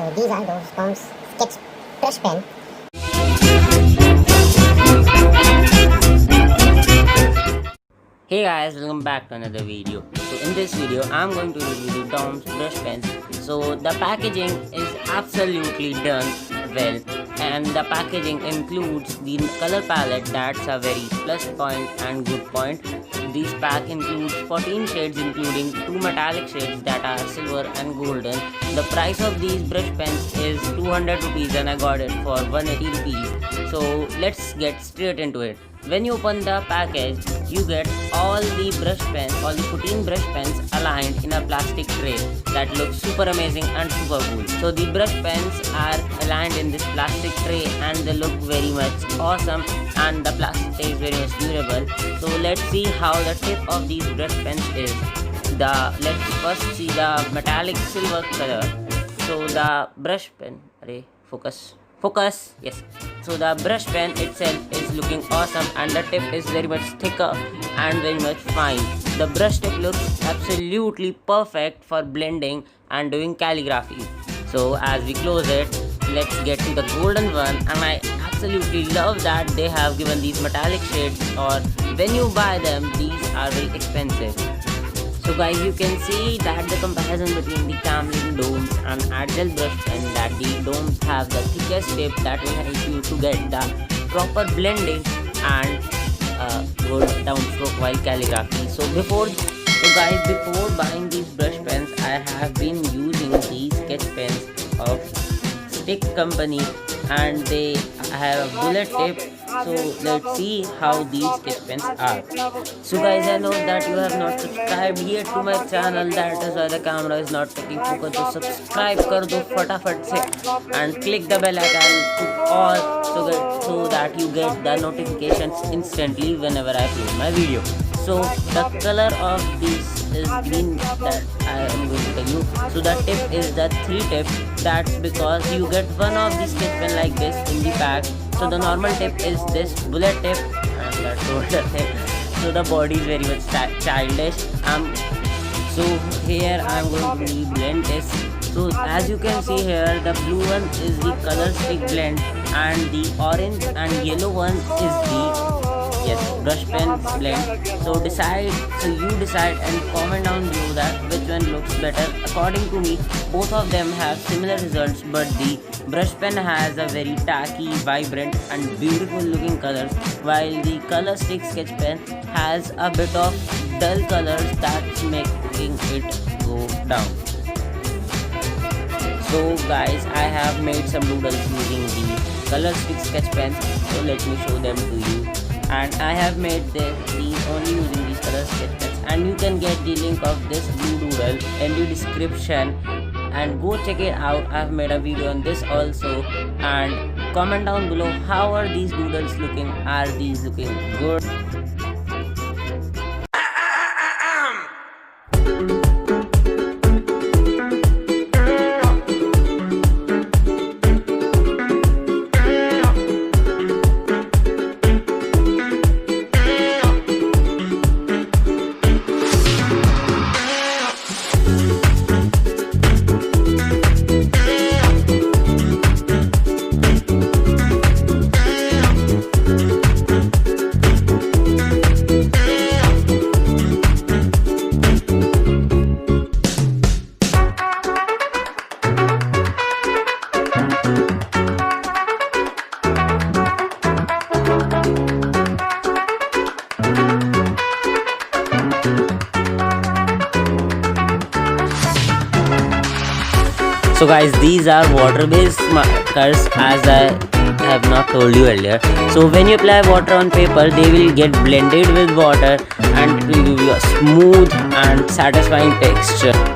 So these are those DOMS sketch brush pen. Hey guys, welcome back to another video. So in this video I'm going to review the DOMS brush pens. So the packaging is absolutely done well, and the packaging includes the color palette. That's a very plus point and good point. This pack includes 14 shades including 2 metallic shades that are silver and golden. The price of these brush pens is 200 rupees and I got it for 180 rupees. So let's get straight into it. When you open the package, you get all the brush pens, all the 14 brush pens aligned in a plastic tray that looks super amazing and super cool. So the brush pens are aligned in this plastic tray and they look very much awesome, and the plastic is very much durable. So let's see how the tip of these brush pens is. Let's first see the metallic silver color. So the brush pen, focus, yes. So the brush pen itself is looking awesome, and the tip is very much thicker and very much fine. The brush tip looks absolutely perfect for blending and doing calligraphy. So as we close it, let's get to the golden one, and I absolutely love that they have given these metallic shades, or when you buy them these are very expensive. So guys, you can see that the comparison between the CALLIGRAPHY DOMS and Agile brush pen, that the DOMS have the thickest tip that will help you to get the proper blending and good downstroke while calligraphy. So guys, before buying these brush pens, I have been using these sketch pens of STIC company, and they have a bullet tip. So let's see how these sketch pens are. So guys, I know that you have not subscribed yet to my channel, that is why the camera is not taking focus. So subscribe kar do fatafat se and click the bell icon to all, so that you get the notifications instantly whenever I upload my video. So the color of this is green, that I am going to tell you. So the tip is the 3 tip. That's because you get one of the sketch pen like this in the pack. So the normal tip is this bullet tip, and the shoulder tip. So the body is very much childish. So here I am going to blend this. So as you can see here, the blue one is the Colour Stix blend, and the orange and yellow one is the brush pen blend. So you decide and comment down below that which one looks better. According to me, both of them have similar results, but the brush pen has a very tacky, vibrant and beautiful looking colors, while the Colour Stix sketch pen has a bit of dull colors that's making it go down. So guys, I have made some doodles using the Colour Stix sketch pens, so let me show them to you. And I have made these only using these Colour sketch pens, and you can get the link of this blue doodle in the description and go check it out. I have made a video on this also, and comment down below how are these doodles looking. Are these looking good? So guys, these are water based markers, as I have not told you earlier. So when you apply water on paper, they will get blended with water and it will give you a smooth and satisfying texture.